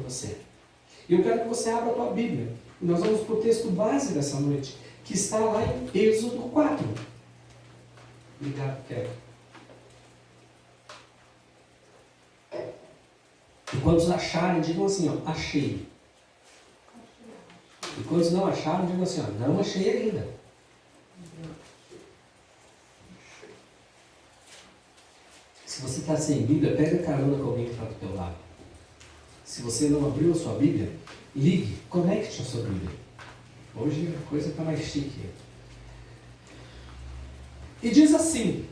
você. E eu quero que você abra a tua Bíblia. E nós vamos para o texto base dessa noite, que está lá em Êxodo 4. Obrigado, Kevin. E quantos acharem, digam assim, ó, achei. E quantos não acharam, digam assim, ó, não achei ainda. Se você está sem Bíblia, pega carona com alguém que está do teu lado. Se você não abriu a sua Bíblia, ligue, conecte a sua Bíblia. Hoje a coisa está mais chique. E diz assim: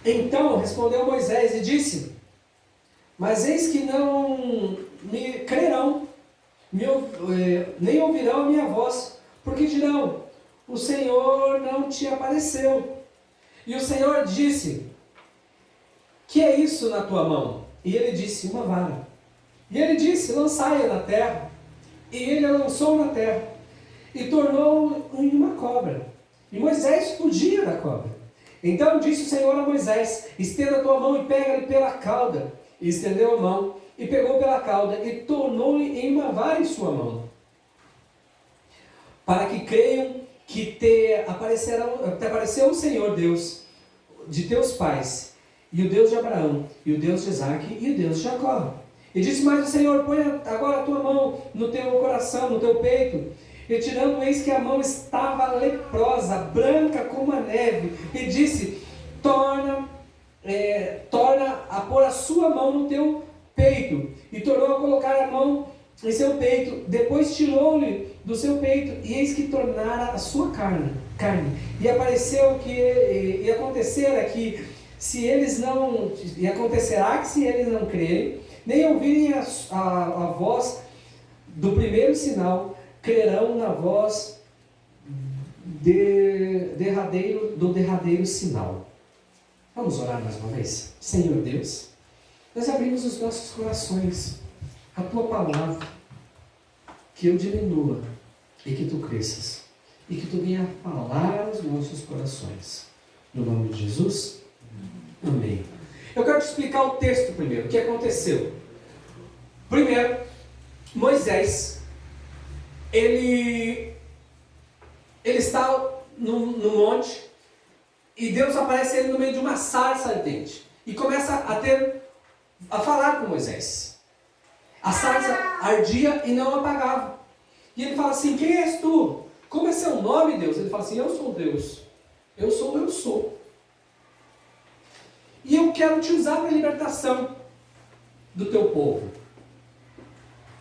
então respondeu Moisés e disse: mas eis que não me crerão, nem ouvirão a minha voz, porque dirão: o Senhor não te apareceu. E o Senhor disse: que é isso na tua mão? E ele disse: uma vara. E ele disse: lançai-a na terra. E ele a lançou na terra, e tornou em uma cobra. E Moisés fugia da cobra. Então disse o Senhor a Moisés: estenda a tua mão e pega-lhe pela cauda. E estendeu a mão, e pegou pela cauda, e tornou-lhe em uma vara em sua mão. Para que creiam que te apareceu o Senhor Deus de teus pais, e o Deus de Abraão, e o Deus de Isaque, e o Deus de Jacó. E disse mais o Senhor: põe agora a tua mão no teu coração, no teu peito. E tirando, eis que a mão estava leprosa, branca como a neve. E disse: torna a pôr a sua mão no teu peito. E tornou a colocar a mão em seu peito. Depois tirou-lhe do seu peito, e eis que tornara a sua carne. E apareceu que, e acontecerá que se eles não crerem, nem ouvirem a voz do primeiro sinal, crerão na voz do derradeiro sinal. Vamos orar mais uma vez? Senhor Deus, nós abrimos os nossos corações a tua palavra, que eu diminua e que tu cresças, e que tu venha falar aos nossos corações. No nome de Jesus, amém. Eu quero te explicar o texto primeiro, o que aconteceu. Primeiro, Moisés, ele está no monte, e Deus aparece ele no meio de uma sarça ardente, e começa a falar com Moisés. A sarça ardia e não apagava. E ele fala assim: quem és tu? Como é seu nome, Deus? Ele fala assim: eu sou Deus. Eu sou. E eu quero te usar para a libertação do teu povo.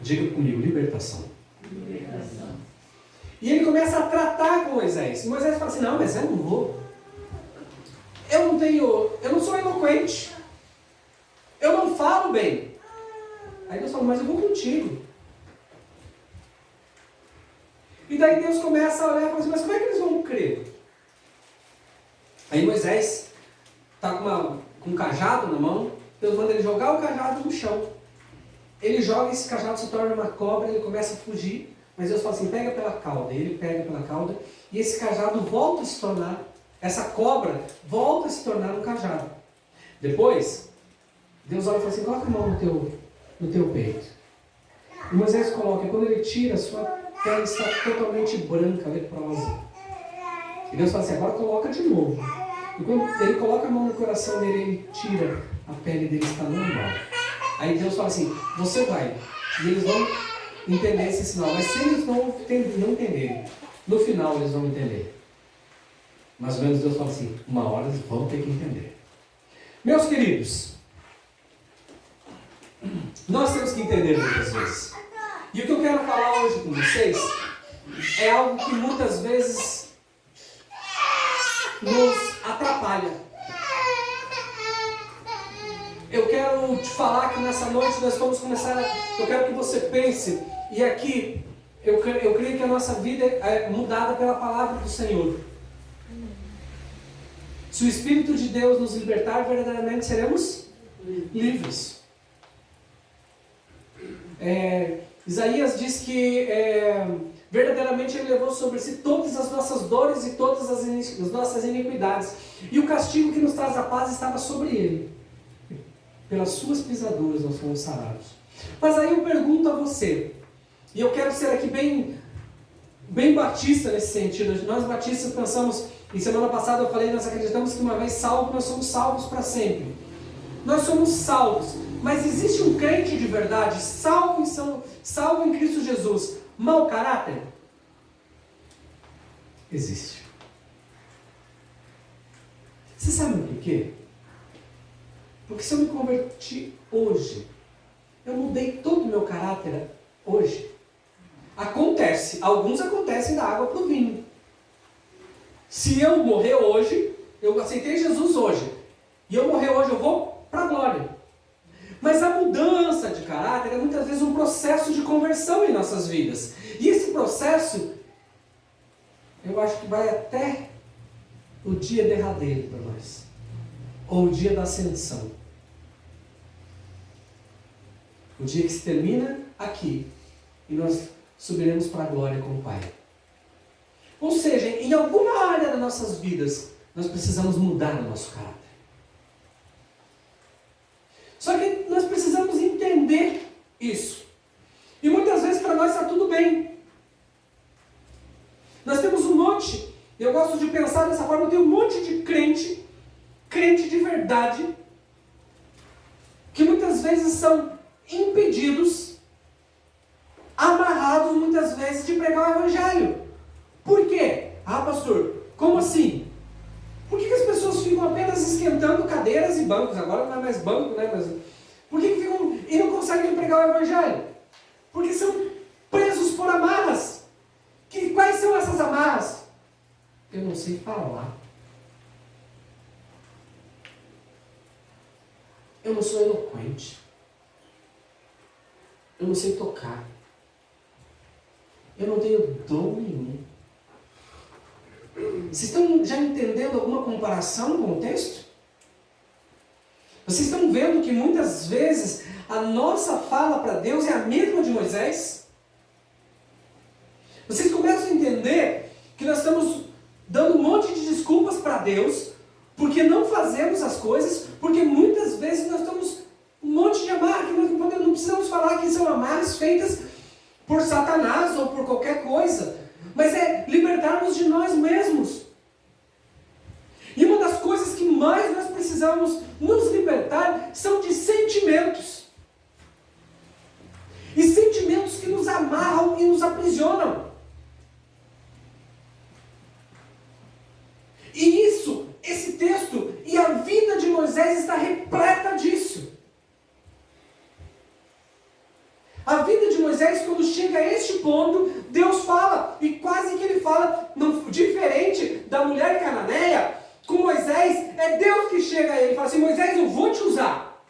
Diga comigo: libertação. Libertação. E ele começa a tratar com Moisés. E Moisés fala assim: não, mas eu não vou. Eu não sou eloquente. Eu não falo bem. Aí Deus fala: mas eu vou contigo. E daí Deus começa a olhar e fala assim: mas como é que eles vão crer? Aí Moisés está com um cajado na mão. Deus manda ele jogar o cajado no chão. Ele joga, esse cajado se torna uma cobra, ele começa a fugir. Mas Deus fala assim: pega pela cauda. E ele pega pela cauda, e esse cajado volta a se tornar, essa cobra volta a se tornar um cajado. Depois, Deus olha e fala assim: coloca a mão no teu peito. E Moisés coloca, e quando ele tira, a sua pele está totalmente branca, leprosa. E Deus fala assim: agora coloca de novo. E quando ele coloca a mão no coração dele, ele tira, a pele dele está normal. Aí Deus fala assim: você vai. E eles vão entender esse sinal. Mas se eles não entenderem, no final eles vão entender. Mais ou menos Deus fala assim: uma hora eles vão ter que entender. Meus queridos, nós temos que entender muitas vezes. E o que eu quero falar hoje com vocês é algo que muitas vezes nos atrapalha. Eu quero te falar que nessa noite nós vamos começar, eu quero que você pense, e aqui eu creio que a nossa vida é mudada pela palavra do Senhor. Se o Espírito de Deus nos libertar, verdadeiramente seremos livres. Isaías diz que verdadeiramente Ele levou sobre si todas as nossas dores e todas as nossas iniquidades. E o castigo que nos traz a paz estava sobre Ele. pelas suas pisaduras nós fomos sarados. Mas aí eu pergunto a você, e eu quero ser aqui bem batista nesse sentido. Nós batistas pensamos, e semana passada eu falei, nós acreditamos que uma vez salvos, nós somos salvos para sempre. Nós somos salvos, mas existe um crente de verdade, salvo em Cristo Jesus, mau caráter? Existe. Você sabe por quê? Porque se eu me converti hoje, eu mudei todo o meu caráter hoje. Alguns acontecem da água para o vinho. Se eu morrer hoje, eu aceitei Jesus hoje, e eu morrer hoje, eu vou para a glória. Mas a mudança de caráter é muitas vezes um processo de conversão em nossas vidas. E esse processo, eu acho que vai até o dia derradeiro para nós. Ou o dia da ascensão. O dia que se termina aqui. E nós subiremos para a glória com o Pai. Ou seja, em alguma área das nossas vidas, nós precisamos mudar o nosso caráter. Só que nós precisamos entender isso. E muitas vezes para nós está tudo bem. Nós temos um monte, eu gosto de pensar dessa forma, tem um monte de crente de verdade, que muitas vezes são impedidos, amarrados muitas vezes de pregar o Evangelho. Por quê? Ah, pastor, como assim? Por que as pessoas ficam apenas esquentando cadeiras e bancos? Agora não é mais banco, né? Mas por que ficam e não conseguem pregar o Evangelho? Porque são presos por amarras. Quais são essas amarras? Eu não sei falar. Eu não sou eloquente. Eu não sei tocar. Eu não tenho dom nenhum. Vocês estão já entendendo alguma comparação com o texto? Vocês estão vendo que muitas vezes a nossa fala para Deus é a mesma de Moisés? Vocês começam a entender que nós estamos dando um monte de desculpas para Deus, porque não fazemos as coisas, porque muitas vezes nós estamos um monte de amarras, que nós não precisamos falar que são amarras feitas por Satanás ou por qualquer coisa, mas é libertarmos de nós mesmos. E uma das coisas que mais nós precisamos nos libertar são de sentimentos. E sentimentos que nos amarram e nos aprisionam. E esse texto e a vida de Moisés está repleta disso. A vida de Moisés, quando chega a este ponto, Deus fala, e quase que ele fala, diferente da mulher cananeia, com Moisés, é Deus que chega a ele e fala assim: Moisés, eu vou te usar,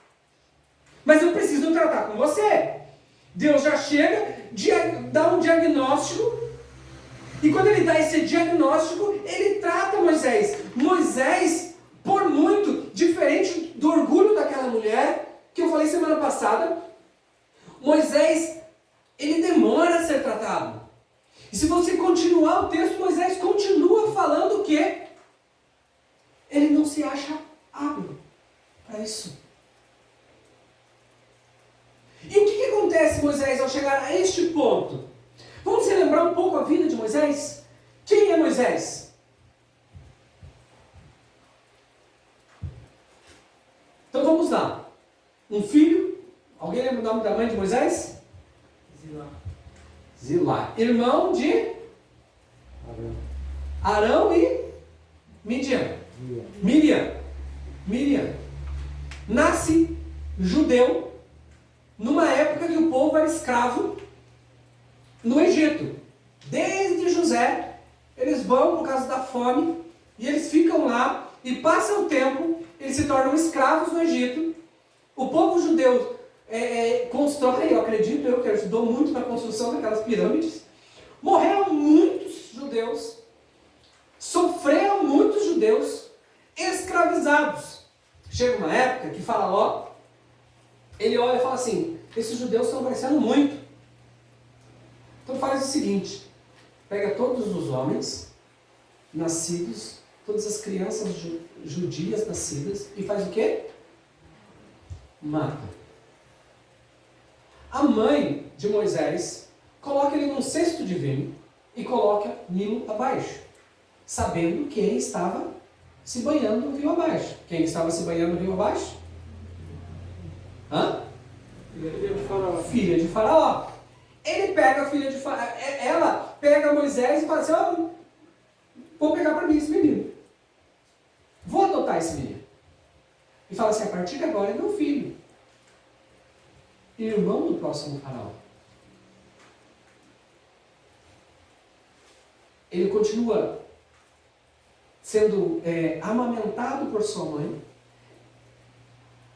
mas eu preciso tratar com você. Deus já chega, dá um diagnóstico, e quando ele dá esse diagnóstico, ele trata Moisés. Moisés, por muito, diferente do orgulho daquela mulher, que eu falei semana passada, Moisés, ele demora a ser tratado. E se você continuar o texto, Moisés continua falando que ele não se acha hábil para isso. E o que acontece, Moisés, ao chegar a este ponto? Vamos relembrar um pouco a vida de Moisés? Quem é Moisés? Então vamos lá. Um filho. Alguém lembra o nome da mãe de Moisés? Zilá. Irmão de Arão e Miriam. Nasce judeu numa época que o povo era escravo no Egito. Desde José, eles vão por causa da fome e eles ficam lá e passa o tempo, eles se tornam escravos no Egito. O povo judeu constrói, eu acredito, que ajudou muito na construção daquelas pirâmides. Morreram muitos judeus, sofreram muitos judeus escravizados. Chega uma época que Faraó, ele olha e fala assim: esses judeus estão crescendo muito. Então faz o seguinte: pega todos os homens nascidos, todas as crianças judias nascidas, e faz o quê? mata. A mãe de Moisés coloca ele num cesto de vinho e coloca Nilo abaixo, sabendo quem estava se banhando no rio abaixo. Quem estava se banhando no rio abaixo? Hã? Filha de Faraó. Filha de Faraó. Ele pega a filha de Faraó, ela pega Moisés e fala assim, ó, vou pegar para mim esse menino. Vou adotar esse menino. E fala assim, a partir de agora é meu filho. Irmão do próximo faraó. Ele continua sendo amamentado por sua mãe.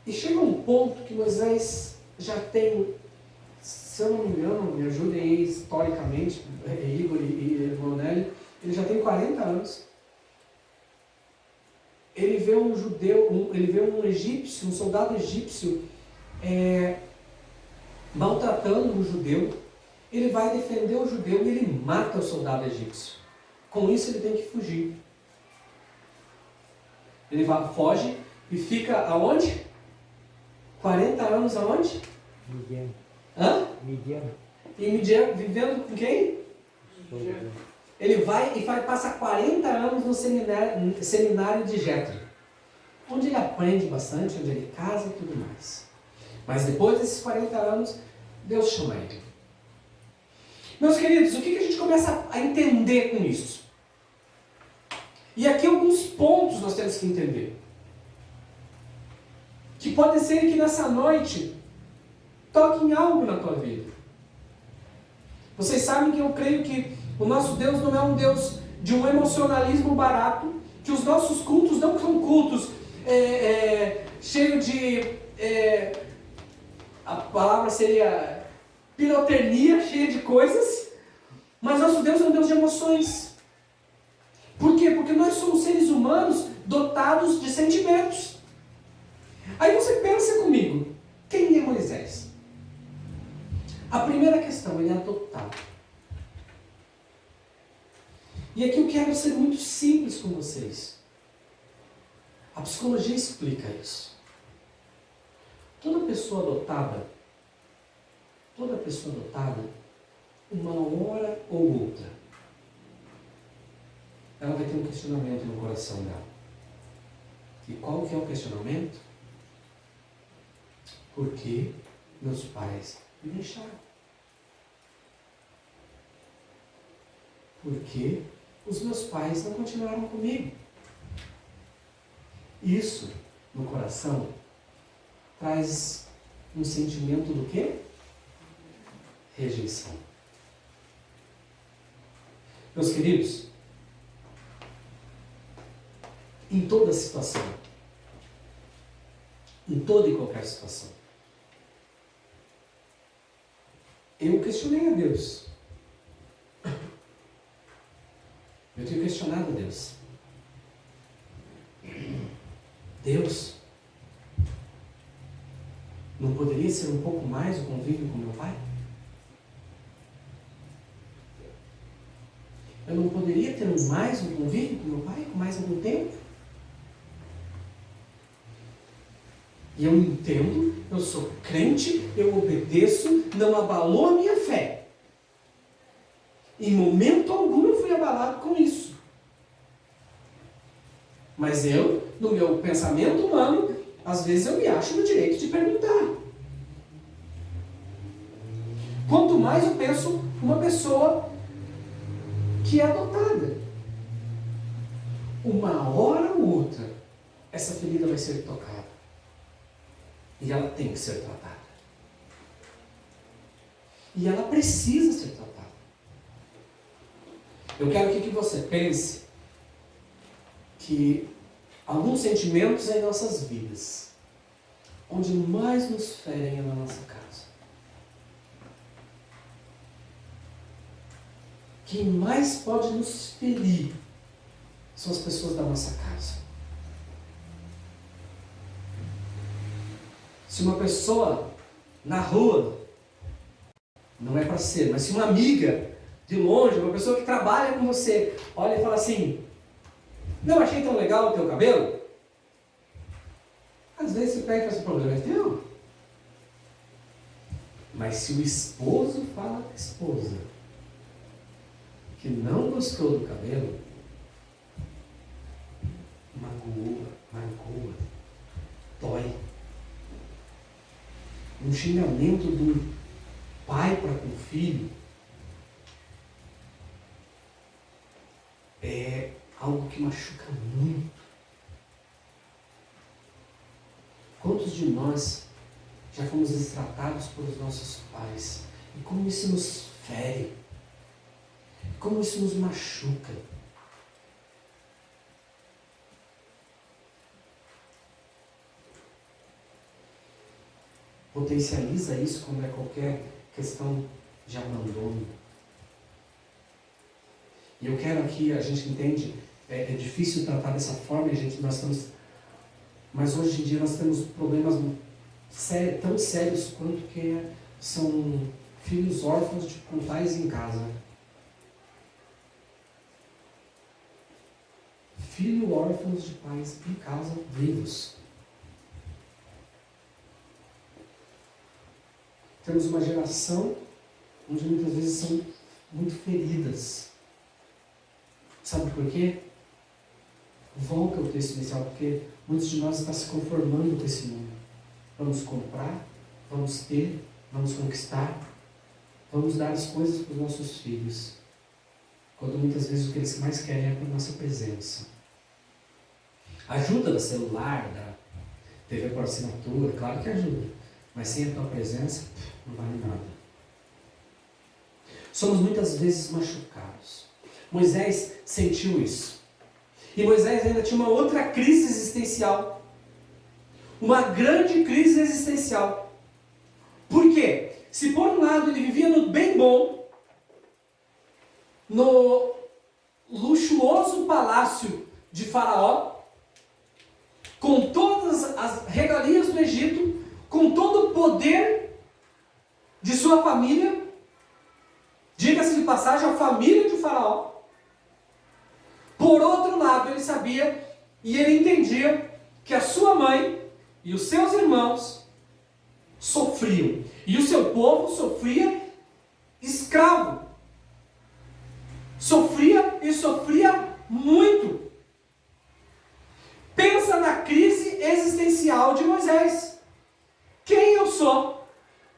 E chega um ponto que Moisés já tem, se eu não me engano, me ajudem aí historicamente, Igor e Ronelli, ele já tem 40 anos. Ele vê um judeu, ele vê um egípcio, um soldado egípcio maltratando um judeu. Ele vai defender o judeu e ele mata o soldado egípcio. Com isso ele tem que fugir. Ele foge e fica aonde? 40 anos aonde? Midian. Hã? Midian. Em Midian, vivendo com quem? Ele vai e passa 40 anos no seminário de Jetro, onde ele aprende bastante, onde ele casa e tudo mais. Mas depois desses 40 anos, Deus chama ele. Meus queridos, o que a gente começa a entender com isso? E aqui alguns pontos nós temos que entender. Que pode ser que nessa noite toque em algo na tua vida. Vocês sabem que eu creio que o nosso Deus não é um Deus de um emocionalismo barato, que os nossos cultos não são cultos cheios de... a palavra seria pirotecnia, cheia de coisas, mas nosso Deus é um Deus de emoções. Por quê? Porque nós somos seres humanos dotados de sentimentos. Aí você pensa comigo, quem é Moisés? A primeira questão, ele é adotado. E aqui eu quero ser muito simples com vocês. A psicologia explica isso. Toda pessoa adotada, uma hora ou outra, ela vai ter um questionamento no coração dela. E qual que é o questionamento? Por que meus pais me deixaram? Por que os meus pais não continuaram comigo? Isso, no coração, traz um sentimento do quê? Rejeição. Meus queridos, em toda situação, em toda e qualquer situação, eu questionei a Deus. Eu tenho questionado a Deus. Deus, não poderia ser um pouco mais o convívio com meu pai? Eu não poderia ter mais um convívio com meu pai, com mais algum tempo? E eu entendo, eu sou crente, eu obedeço, não abalou a minha fé. Em momento algum eu fui abalado com isso. Mas eu, no meu pensamento humano, às vezes eu me acho no direito de perguntar. Quanto mais eu penso uma pessoa que é adotada. Uma hora ou outra, essa ferida vai ser tocada. E ela tem que ser tratada. E ela precisa ser tratada. Eu quero que você pense que alguns sentimentos em nossas vidas, onde mais nos ferem é na nossa casa. Quem mais pode nos ferir são as pessoas da nossa casa. Se uma pessoa na rua, não é para ser, mas se uma amiga de longe, uma pessoa que trabalha com você, olha e fala assim, não achei tão legal o teu cabelo? Às vezes você pega esse problema, é teu. Mas se o esposo fala com a esposa que não gostou do cabelo, magoa, dói. Um xingamento do pai para com o filho é algo que machuca muito. Quantos de nós já fomos destratados pelos nossos pais? E como isso nos fere? Como isso nos machuca? Potencializa isso quando é qualquer questão de abandono. E eu quero aqui, a gente entende, é difícil tratar dessa forma, mas hoje em dia nós temos problemas tão sérios quanto que são filhos órfãos com pais em casa. Filhos órfãos de pais em casa vivos. Temos uma geração onde muitas vezes são muito feridas. Sabe por quê? Volta ao texto inicial, porque muitos de nós estão se conformando com esse mundo. Vamos comprar, vamos ter, vamos conquistar, vamos dar as coisas para os nossos filhos. Quando muitas vezes o que eles mais querem é a nossa presença. A ajuda do celular, da TV por assinatura, claro que ajuda. Mas sem a tua presença, não vale nada. Somos muitas vezes machucados. Moisés sentiu isso. E Moisés ainda tinha uma outra crise existencial. Uma grande crise existencial. Por quê? Se por um lado ele vivia no bem bom, no luxuoso palácio de Faraó, com todas as regalias do Egito, com todo o poder de sua família, diga-se de passagem, a família de Faraó. Por outro lado, ele sabia e ele entendia que a sua mãe e os seus irmãos sofriam. E o seu povo sofria escravo. Sofria e sofria muito. Pensa na crise existencial de Moisés. Quem eu sou?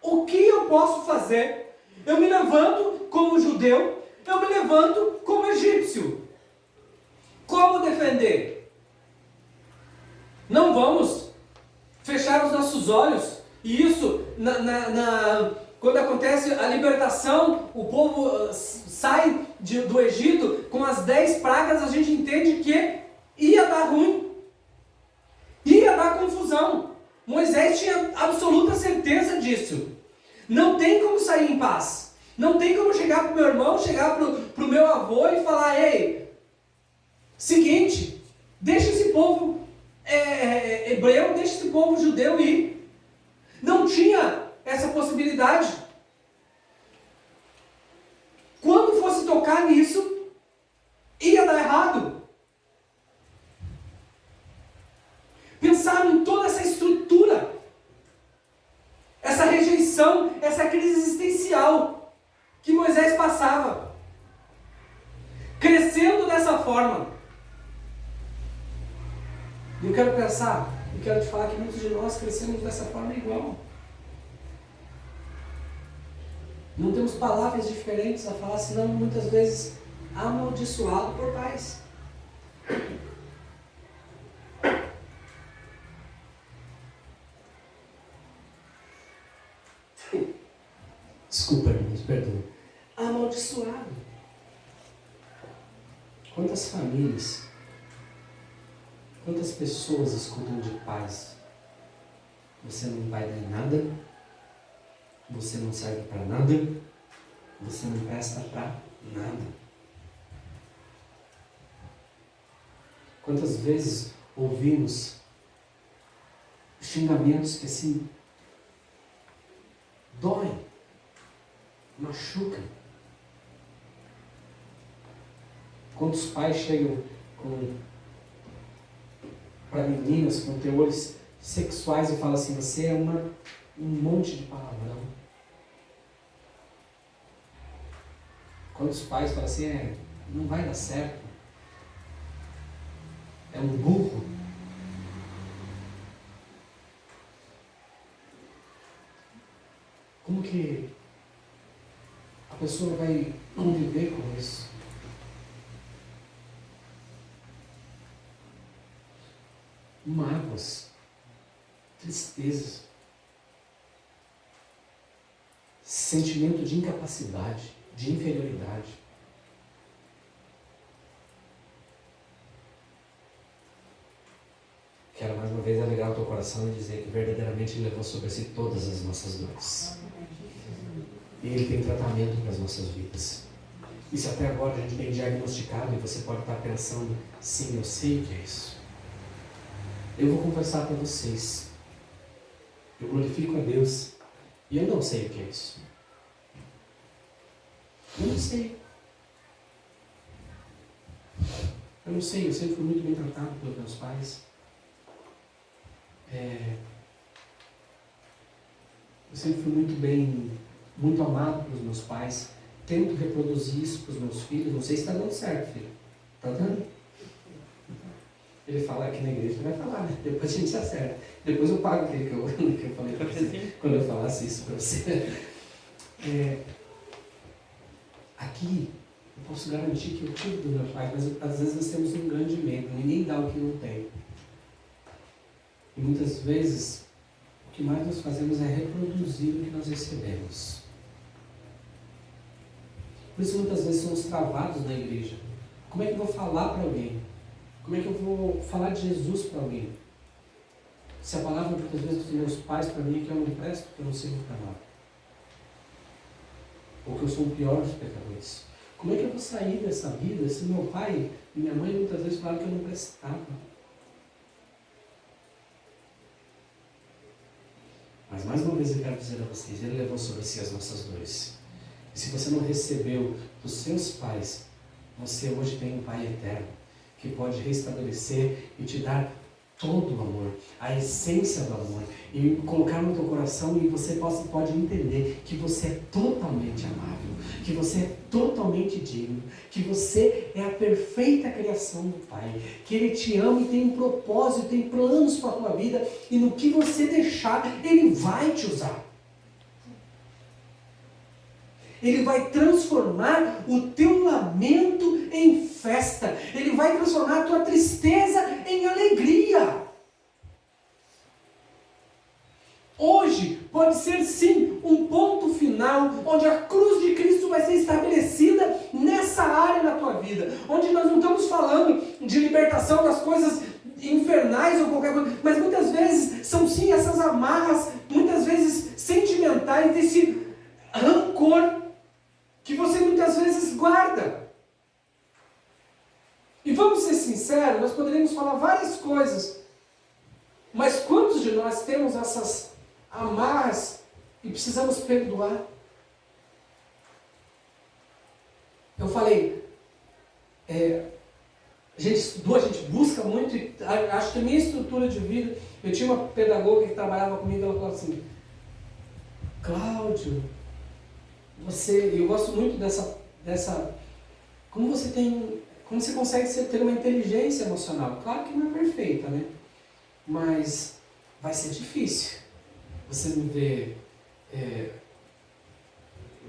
O que eu posso fazer? Eu me levanto como judeu, eu me levanto como egípcio. Como defender? Não vamos fechar os nossos olhos. E isso, quando acontece a libertação, o povo sai do Egito com as 10 pragas, a gente entende que ia dar ruim. Ia dar confusão. Moisés tinha absoluta certeza disso. Não tem como sair em paz. Não tem como chegar para o meu irmão, chegar para o meu avô e falar: ei, seguinte, deixa esse povo hebreu, deixa esse povo judeu ir. Não tinha essa possibilidade. Quando fosse tocar nisso, ia dar errado. Pensaram em toda essa estrutura, essa rejeição, essa crise existencial que Moisés passava, crescendo dessa forma. E eu quero te falar que muitos de nós crescemos dessa forma igual. Não temos palavras diferentes a falar, senão muitas vezes amaldiçoado por pais. Desculpa, irmãos, perdoa. Amaldiçoado. Quantas famílias, quantas pessoas escutam de pais: você não vai dar em nada, você não serve para nada, você não presta para nada. Quantas vezes ouvimos xingamentos que assim doem, machucam. Quantos pais chegam para meninas com teores sexuais e falam assim: você é um monte de palavrão. Quantos pais falam assim, não vai dar certo, é um burro. Como que a pessoa vai conviver com isso? Mágoas, tristezas, sentimento de incapacidade, de inferioridade. Quero mais uma vez alegrar o teu coração e dizer que verdadeiramente Ele levou sobre si todas as nossas dores. E Ele tem tratamento para as nossas vidas. E se até agora a gente tem diagnosticado e você pode estar pensando, sim, eu sei o que é isso. Eu vou conversar para vocês. Eu glorifico a Deus. E eu não sei o que é isso. Eu não sei. Eu não sei, eu sempre fui muito bem tratado pelos meus pais. Eu sempre fui muito amado pelos meus pais. Tento reproduzir isso para os meus filhos. Não sei se está dando certo, filho. Está dando? Ele fala aqui na igreja, vai falar, né? Depois a gente acerta. Depois eu pago aquele que eu falei para você, quando eu falasse isso para você. Aqui, eu posso garantir que eu tive do meu pai, mas às vezes nós temos um grande medo. Ninguém dá o que não tem. E muitas vezes, o que mais nós fazemos é reproduzir o que nós recebemos. Por isso muitas vezes somos travados na igreja. Como é que eu vou falar para alguém? Como é que eu vou falar de Jesus para alguém? Se a palavra muitas vezes dos meus pais para mim é que eu não presto, que eu não sirvo para nada. Ou que eu sou o pior dos pecadores. Como é que eu vou sair dessa vida se meu pai e minha mãe muitas vezes falaram que eu não prestava? Mas mais uma vez eu quero dizer a vocês, Ele levou sobre si as nossas dores. E se você não recebeu dos seus pais, você hoje tem um Pai eterno, que pode restabelecer e te dar todo o amor, a essência do amor, e colocar no teu coração e você pode entender que você é totalmente amável, que você é totalmente digno, que você é a perfeita criação do Pai, que Ele te ama e tem um propósito, tem planos para a tua vida, e no que você deixar, Ele vai te usar. Ele vai transformar o teu lamento em festa. Ele vai transformar a tua tristeza em alegria. Hoje pode ser sim um ponto final, onde a cruz de Cristo vai ser estabelecida nessa área da tua vida. Onde nós não estamos falando de libertação das coisas infernais ou qualquer coisa, mas muitas vezes são sim essas amarras, muitas vezes sentimentais, desse rancor que você muitas vezes guarda. E vamos ser sinceros, nós poderíamos falar várias coisas, mas quantos de nós temos essas amarras e precisamos perdoar? Eu falei, a gente estudou, a gente busca muito, e acho que a minha estrutura de vida, eu tinha uma pedagoga que trabalhava comigo, ela falou assim, Cláudio, eu gosto muito dessa como você consegue ter uma inteligência emocional. Claro que não é perfeita, né? Mas vai ser difícil você me ver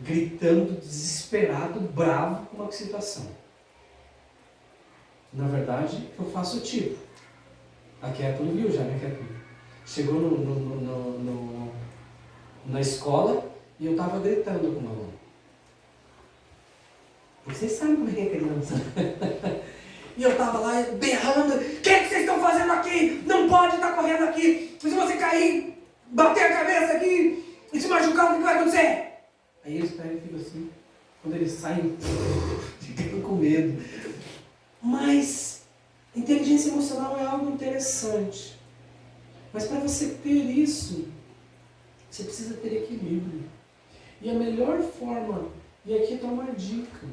gritando, desesperado, bravo com uma situação. Na verdade, eu faço o tipo. A Keto não viu já, né, Keto? Chegou na escola, e eu estava gritando com o aluno. Vocês sabem como é que é criança. E eu estava lá berrando. O que vocês estão fazendo aqui? Não pode estar correndo aqui. Se você cair, bater a cabeça aqui e se machucar, o que vai acontecer? Aí eles pegam e ficam assim. Quando eles saem, ficam com medo. Mas inteligência emocional é algo interessante. Mas para você ter isso, você precisa ter equilíbrio. E a melhor forma, e aqui está uma dica,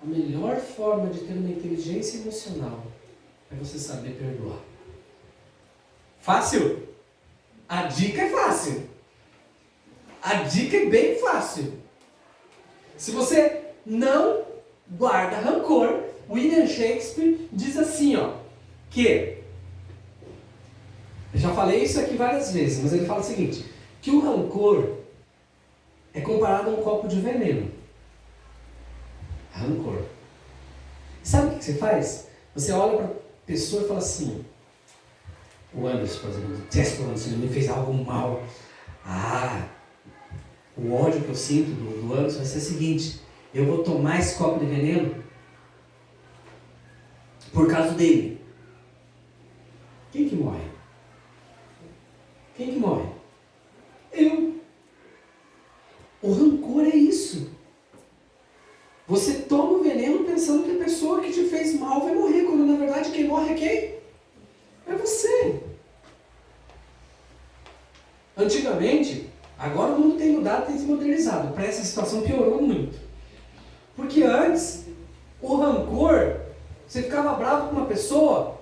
a melhor forma de ter uma inteligência emocional é você saber perdoar. Fácil? A dica é fácil. A dica é bem fácil. Se você não guarda rancor. William Shakespeare diz assim, ó, que, eu já falei isso aqui várias vezes, mas ele fala o seguinte, que o rancor é comparado a um copo de veneno. Rancor. Sabe o que você faz? Você olha para a pessoa e fala assim, o Anderson, por exemplo, detesto o Anderson, ele me fez algo mal. O ódio que eu sinto do Anderson vai ser o seguinte, eu vou tomar esse copo de veneno por causa dele. Quem que morre? Quem que morre? Eu. O rancor é isso. Você toma o veneno pensando que a pessoa que te fez mal vai morrer, quando na verdade quem morre é quem? É você. Antigamente, agora o mundo tem mudado, tem se modernizado. Para essa situação piorou muito. Porque antes, o rancor, você ficava bravo com uma pessoa,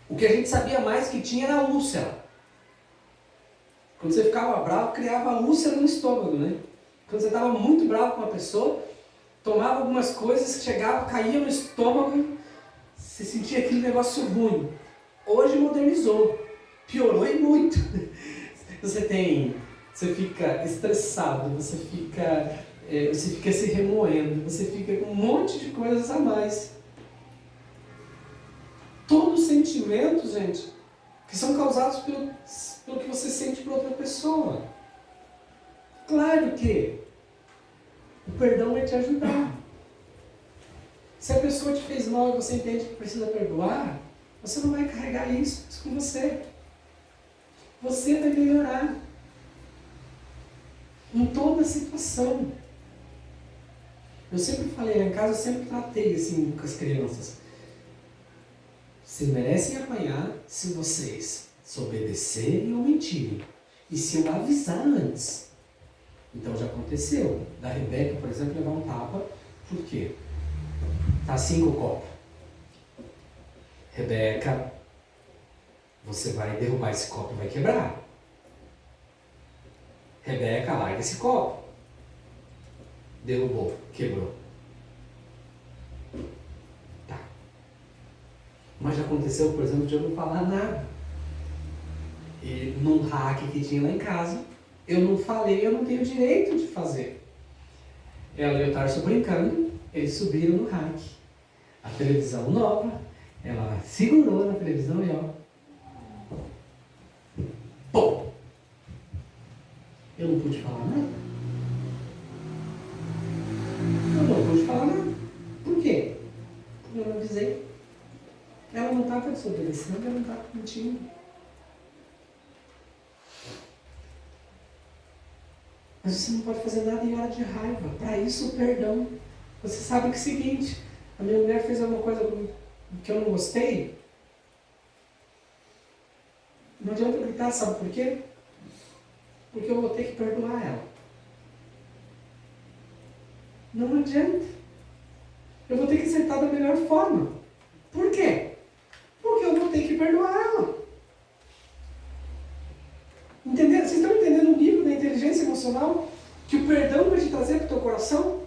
o que a gente sabia mais que tinha era a úlcera. Quando você ficava bravo, criava úlcera no estômago, né? Quando você estava muito bravo com uma pessoa, tomava algumas coisas que chegava, caía no estômago, você sentia aquele negócio ruim. Hoje modernizou, piorou e muito. Você fica estressado, você fica se remoendo, você fica com um monte de coisas a mais. Todos os sentimentos, gente, que são causados pelo que você sente por outra pessoa. Claro que o perdão vai te ajudar. Se a pessoa te fez mal e você entende que precisa perdoar, você não vai carregar isso com você. Você vai melhorar em toda a situação. Eu sempre falei, lá em casa eu sempre tratei assim com as crianças. Vocês merecem apanhar se vocês desobedecerem ou mentirem. E se eu avisar antes. Então já aconteceu. Da Rebeca, por exemplo, levar um tapa. Por quê? Tá 5 copos. Rebeca, você vai derrubar esse copo e vai quebrar. Rebeca, larga esse copo. Derrubou, quebrou. Tá. Mas já aconteceu, por exemplo, de eu não falar nada. E num hack que tinha lá em casa, eu não falei, eu não tenho direito de fazer. Ela e o Tarso brincando, eles subiram no hack. A televisão nova, ela segurou na televisão e ó. Pum! Eu não pude falar nada. Eu não pude falar nada. Por quê? Porque eu não avisei. Ela não estava desobedecendo, ela não estava mentindo. Mas você não pode fazer nada em hora de raiva. Para isso o perdão. Você sabe que é o seguinte, a minha mulher fez alguma coisa que eu não gostei. Não adianta gritar, sabe por quê? Porque eu vou ter que perdoar ela. Não adianta. Eu vou ter que acertar da melhor forma. Por quê? Porque eu vou ter que perdoar ela. Entendeu? Vocês estão entendendo o nível da inteligência emocional que o perdão vai te trazer para o teu coração?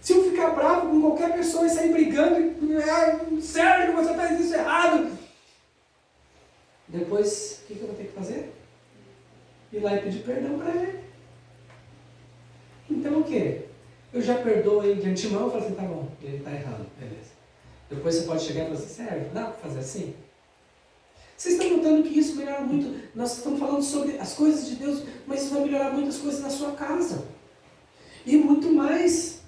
Se eu ficar bravo com qualquer pessoa e sair brigando, sério que você faz isso errado, depois, o que eu vou ter que fazer? Ir lá e pedir perdão para ele. Então o quê? Eu já perdoo ele de antemão, eu falo assim, tá bom, ele está errado, beleza. Depois você pode chegar e falar assim, sério, dá para fazer assim? Vocês estão notando que isso melhora muito? Nós estamos falando sobre as coisas de Deus, mas isso vai melhorar muitas coisas na sua casa. E muito mais.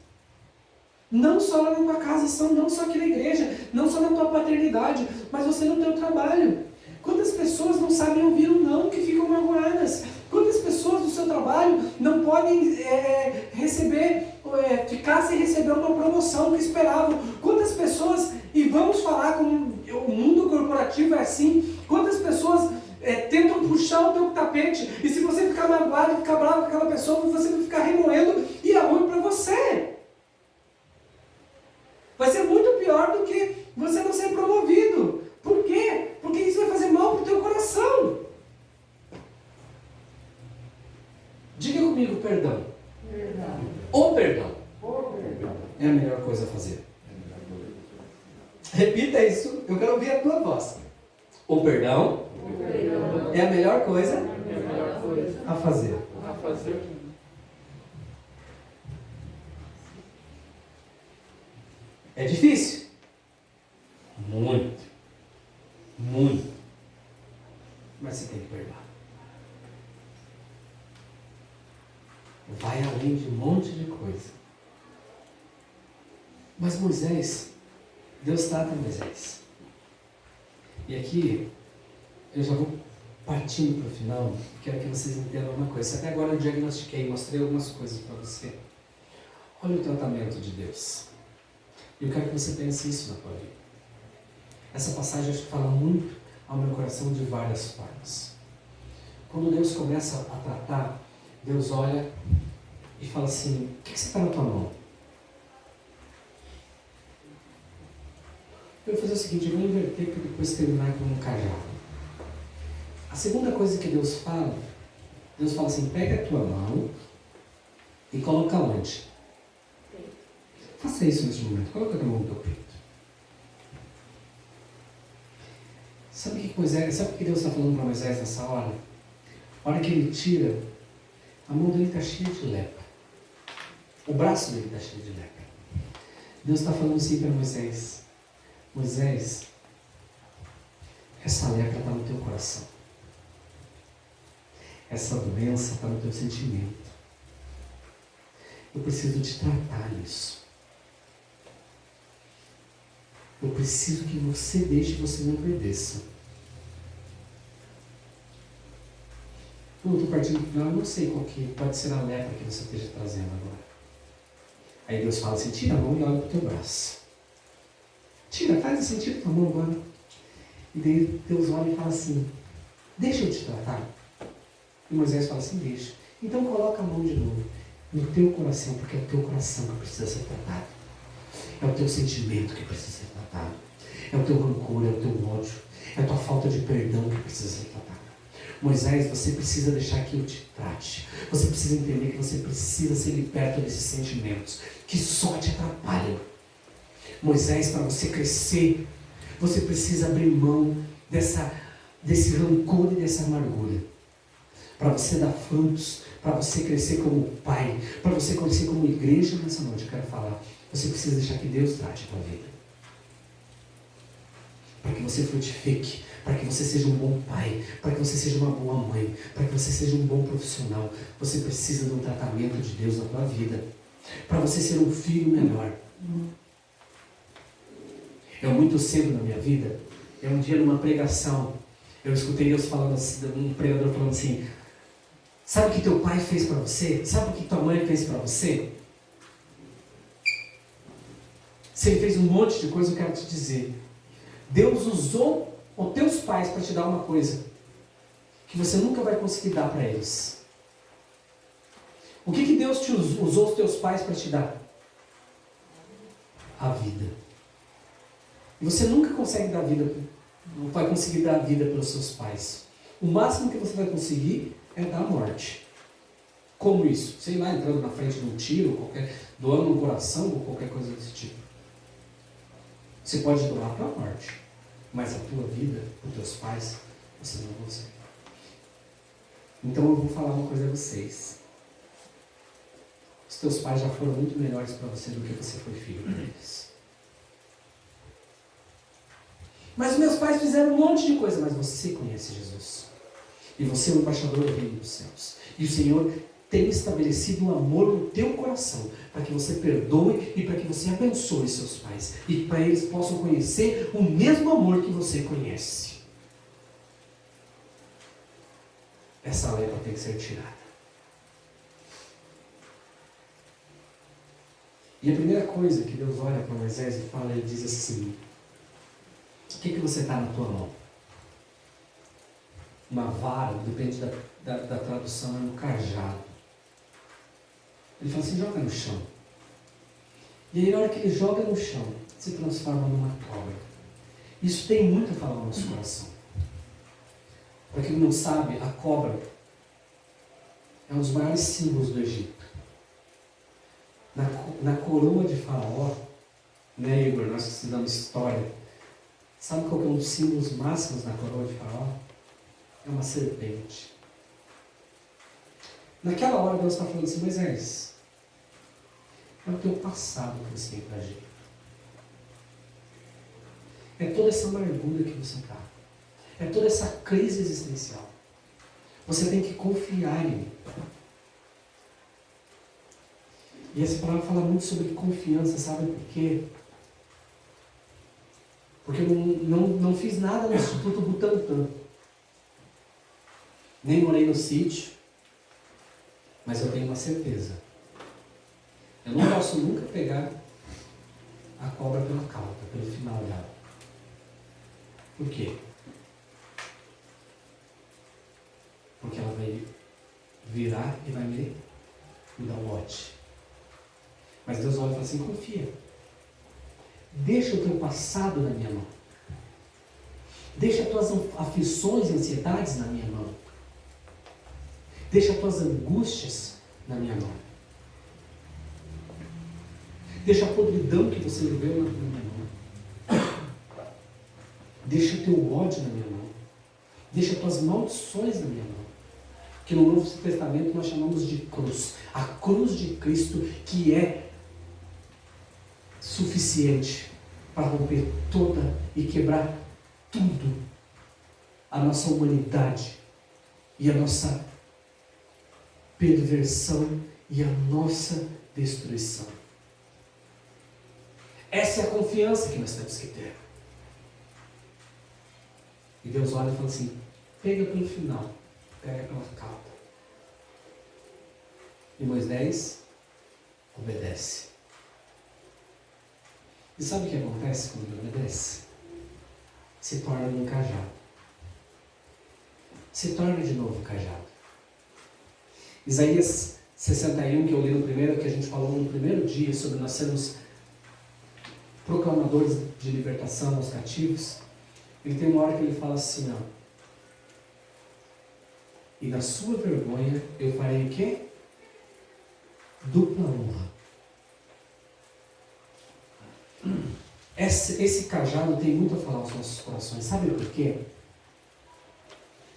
Não só lá na tua casa, não só aqui na igreja, não só na tua paternidade, mas você no teu trabalho. Quantas pessoas não sabem ouvir um não, que ficam magoadas? Quantas pessoas do seu trabalho não podem ficar sem receber uma promoção que esperavam? Quantas pessoas, e vamos falar como o mundo corporativo é assim, quantas pessoas tentam puxar o teu tapete, e se você ficar magoado e ficar bravo com aquela pessoa, você vai ficar remoendo e é ruim para você. Vai ser muito pior do que você não ser promovido. Por quê? Porque isso vai fazer mal para o teu coração. Diga comigo, perdão. O perdão é a melhor coisa a fazer. Repita isso, eu quero ouvir a tua voz. O perdão é a melhor coisa a fazer. É difícil? Muito. Muito. Mas você tem que perdoar. Vai além de um monte de coisa. Mas Moisés, Deus trata Moisés. E aqui, eu já vou partindo para o final, quero que vocês entendam uma coisa. Até agora eu diagnostiquei, mostrei algumas coisas para você. Olha o tratamento de Deus. E eu quero que você pense isso na tua vida. Essa passagem acho que fala muito ao meu coração de várias formas. Quando Deus começa a tratar, Deus olha e fala assim: o que você está na tua mão? Eu vou fazer o seguinte, eu vou inverter para depois terminar com um cajado. A segunda coisa que Deus fala assim: pega a tua mão e coloca onde? Faça isso nesse momento, coloca a tua mão no teu peito. Sabe o que Deus está falando para Moisés nessa hora? A hora que ele tira, a mão dele está cheia de lepra. O braço dele está cheio de lepra. Deus está falando assim para Moisés: Moisés, essa lepra está no teu coração. Essa doença está no teu sentimento. Eu preciso te tratar nisso. Eu preciso que você deixe você não obedeça. Eu estou partindo do final, eu não sei qual que pode ser a lepra que você esteja trazendo agora. Aí Deus fala assim: tira a mão e olha para o teu braço. Tira, faz assim, tira a tua mão agora. E daí Deus olha e fala assim: deixa eu te tratar. E Moisés fala assim: deixa. Então coloca a mão de novo no teu coração, porque é o teu coração que precisa ser tratado. É o teu sentimento que precisa ser tratado. É o teu rancor, é o teu ódio, é a tua falta de perdão que precisa ser tratada. Moisés, você precisa deixar que eu te trate. Você precisa entender que você precisa ser liberto desses sentimentos que só te atrapalham. Moisés, para você crescer, você precisa abrir mão desse rancor e dessa amargura. Para você dar frutos, para você crescer como pai, para você crescer como igreja nessa noite, eu quero falar. Você precisa deixar que Deus trate a tua vida. Para que você frutifique, para que você seja um bom pai, para que você seja uma boa mãe, para que você seja um bom profissional. Você precisa de um tratamento de Deus na tua vida. Para você ser um filho melhor. É muito cedo na minha vida, é um dia numa pregação, eu escutei Deus falando assim, um pregador falando assim: sabe o que teu pai fez para você? Sabe o que tua mãe fez para você? Se ele fez um monte de coisa, eu quero te dizer, Deus usou os teus pais para te dar uma coisa que você nunca vai conseguir dar para eles. O que Deus usou os teus pais para te dar? A vida. E você nunca consegue dar vida, não vai conseguir dar vida pelos seus pais. O máximo que você vai conseguir é dar a morte. Como isso? Sei lá, entrando na frente de um tiro, doando um coração ou qualquer coisa desse tipo. Você pode doar para a morte, mas a tua vida, os teus pais, você não consegue. Então eu vou falar uma coisa a vocês. Os teus pais já foram muito melhores para você do que você foi filho deles. Mas os meus pais fizeram um monte de coisa, mas você conhece Jesus. E você é o embaixador do reino dos céus. E o Senhor tem estabelecido um amor no teu coração, para que você perdoe e para que você abençoe seus pais. E para eles possam conhecer o mesmo amor que você conhece. Essa lepra tem que ser tirada. E a primeira coisa que Deus olha para Moisés e fala, ele diz assim: o que você está na tua mão? Uma vara, depende da tradução, é um cajado. Ele fala assim: joga no chão. E aí na hora que ele joga no chão, se transforma numa cobra. Isso tem muito a falar no nosso coração. Para quem não sabe, a cobra é um dos maiores símbolos do Egito. na coroa de Faraó, né, Igor? Nós estudamos história. Sabe qual que é um dos símbolos máximos na coroa de Faraó? É uma serpente. Naquela hora Deus está falando assim: Moisés, é o teu passado que você tem que agir. É toda essa amargura que você está. É toda essa crise existencial. Você tem que confiar em mim. E essa palavra fala muito sobre confiança, sabe por quê? Porque eu não fiz nada no Instituto Butantan. Nem morei no sítio. Mas eu tenho uma certeza. Eu não posso nunca pegar a cobra pela cauda, pelo final dela. Por quê? Porque ela vai virar e vai me dar um lote. Mas Deus olha e fala assim: confia. Deixa o teu passado na minha mão. Deixa as tuas aflições e ansiedades na minha mão. Deixa as tuas angústias na minha mão. Deixa a podridão que você viveu na minha mão. Deixa o teu ódio na minha mão. Deixa as tuas maldições na minha mão. Que no Novo Testamento nós chamamos de cruz. A cruz de Cristo, que é suficiente para romper toda e quebrar tudo. A nossa humanidade e a nossa perversão e a nossa destruição. Essa é a confiança que nós temos que ter. E Deus olha e fala assim: pega pelo final, pega pela cauda. E Moisés obedece. E sabe o que acontece quando ele obedece? Se torna um cajado. Se torna de novo cajado. Isaías 61, que eu li no primeiro, que a gente falou no primeiro dia, sobre nós sermos proclamadores de libertação aos cativos. Ele tem uma hora que ele fala assim, ó: e na sua vergonha eu farei o quê? Dupla honra. Esse cajado tem muito a falar aos nossos corações. Sabe por quê?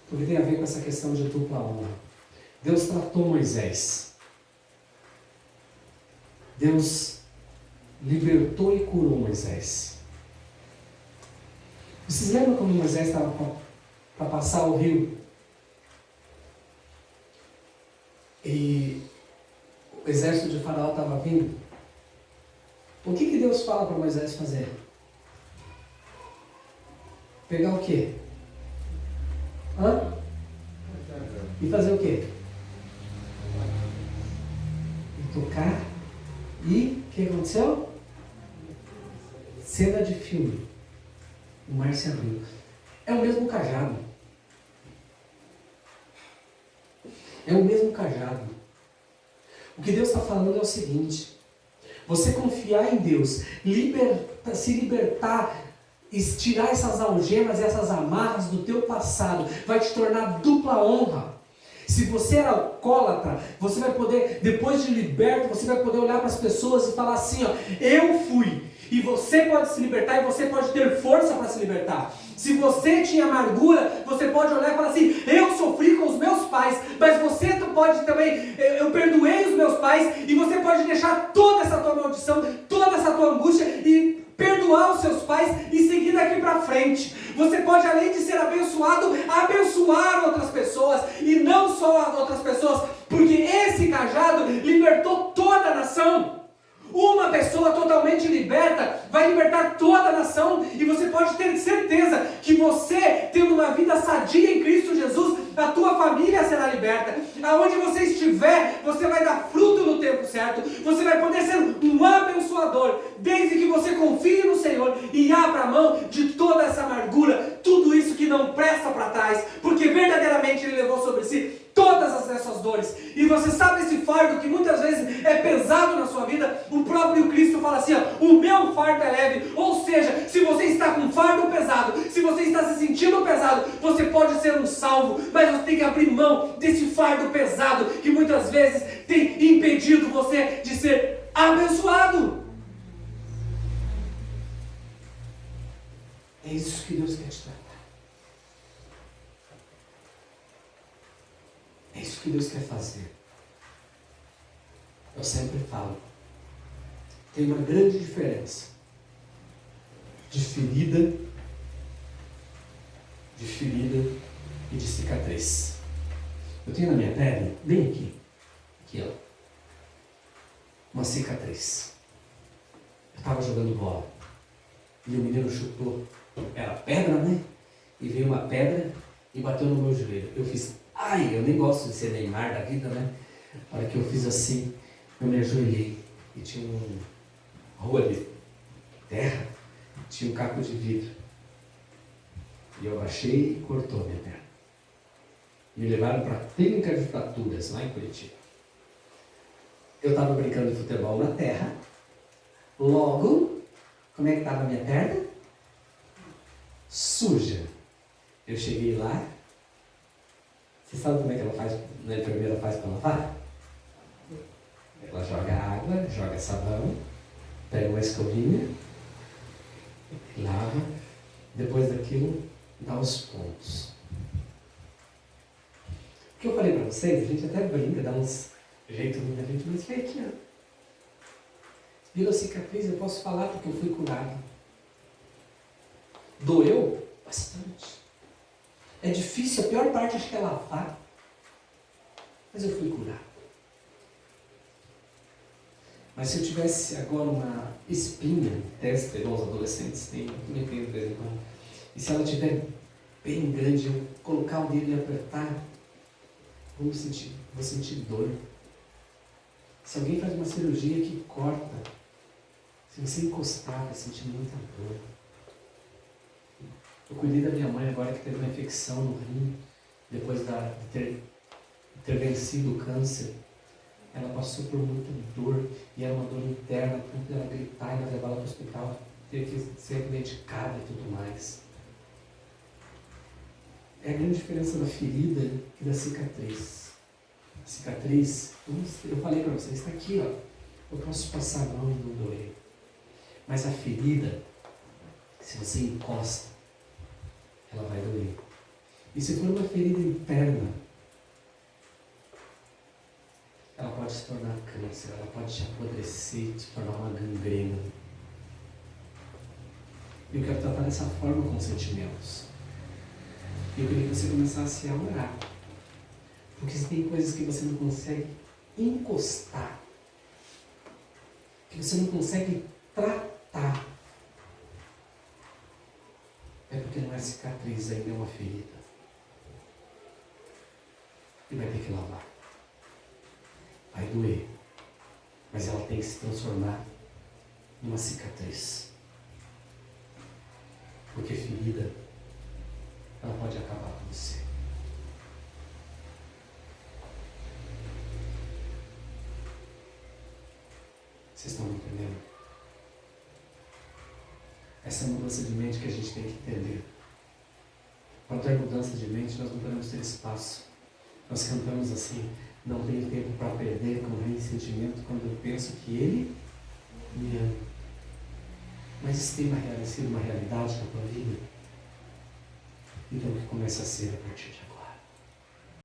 Porque tem a ver com essa questão de dupla honra. Deus tratou Moisés. Deus libertou e curou Moisés. Vocês lembram quando Moisés estava para passar o rio? E o exército de Faraó estava vindo? O que Deus fala para Moisés fazer? Pegar o quê? E fazer o quê? E tocar. E o que aconteceu? Cena de filme. O mar se abriu. É o mesmo cajado. É o mesmo cajado. O que Deus está falando é o seguinte: você confiar em Deus, se libertar, tirar essas algemas e essas amarras do teu passado, vai te tornar dupla honra. Se você era alcoólatra, você vai poder, depois de liberto, você vai poder olhar para as pessoas e falar assim, ó: eu fui. E você pode se libertar e você pode ter força para se libertar. Se você tinha amargura, você pode olhar e falar assim: eu sofri com os meus pais, mas você pode também, eu perdoei os meus pais, e você pode deixar toda essa tua maldição, toda essa tua angústia e perdoar os seus pais e seguir daqui para frente. Você pode, além de ser abençoado, abençoar outras pessoas, e não só outras pessoas, porque esse cajado libertou toda a nação. Uma pessoa totalmente liberta vai libertar toda a nação, e você pode ter certeza que você, tendo uma vida sadia em Cristo Jesus, a tua família será liberta. Aonde você estiver, você vai dar fruto no tempo certo. Você vai poder ser um abençoador, desde que você confie no Senhor e abra a mão de toda essa amargura, tudo isso que não presta para trás, porque verdadeiramente Ele levou sobre si todas essas dores. E você sabe esse fardo que muitas vezes é pesado na sua vida? O próprio Cristo fala assim, ó: o meu fardo é leve. Ou seja, se você está com fardo pesado, se você está se sentindo pesado, você pode ser um salvo, mas você tem que abrir mão desse fardo pesado que muitas vezes tem impedido você de ser abençoado. É isso que Deus quer te tratar. É isso que Deus quer fazer. Eu sempre falo, tem uma grande diferença de ferida e de cicatriz. Eu tenho na minha pele, bem aqui ó, uma cicatriz. Eu estava jogando bola e o menino chutou, era pedra, né? E veio uma pedra e bateu no meu joelho. Eu fiz, ai, eu nem gosto de ser Neymar da vida, né? A hora que eu fiz assim, eu me ajoelhei e tinha uma rua de terra, tinha um caco de vidro. E eu baixei e cortou a minha perna. Me levaram para a clínica de fraturas, lá em Curitiba. Eu estava brincando de futebol na terra. Logo, como é que estava a minha perna? Suja. Eu cheguei lá. Você sabe como é que ela faz, a enfermeira faz para lavar? Ela joga água, joga sabão, pega uma escovinha, lava, depois daquilo dá os pontos. O que eu falei para vocês, a gente até brinca, dá uns jeitos na gente, mas vem aqui, ó. Virou cicatriz, eu posso falar porque eu fui curado. Doeu bastante. É difícil, a pior parte acho que é lavar. Mas eu fui curado. Mas se eu tivesse agora uma espinha, testa, igual os adolescentes têm, eu também tenho de vez em quando, e se ela estiver bem grande, eu colocar o dedo e apertar, vou sentir dor. Se alguém faz uma cirurgia que corta, se você encostar, vai sentir muita dor. Eu cuidei da minha mãe agora que teve uma infecção no rim, depois de ter vencido o câncer. Ela passou por muita dor, e era uma dor interna, a ponto dela gritar e ela levar ela para o hospital, teve que ser medicada e tudo mais. É a grande diferença da ferida e da cicatriz. A cicatriz, eu falei para vocês, está aqui, ó. Eu posso passar a mão e não doer. Mas a ferida, se você encosta, ela vai doer. E se for uma ferida interna, ela pode se tornar câncer, ela pode te apodrecer, te tornar uma gangrena. E eu quero tratar dessa forma com os sentimentos. Eu queria que você começasse a orar. Porque se tem coisas que você não consegue encostar, que você não consegue tratar, é porque não é cicatriz, ainda é uma ferida. E vai ter que lavar. Vai doer. Mas ela tem que se transformar numa cicatriz. Porque ferida, ela pode acabar com você. Vocês estão me entendendo? Essa é a mudança de mente que a gente tem que entender. Para ter mudança de mente, nós não podemos ter espaço. Nós cantamos assim, não tenho tempo para perder com o sentimento quando eu penso que Ele me ama. Mas isso tem sido uma realidade na tua vida? Então que comece a ser a partir de agora.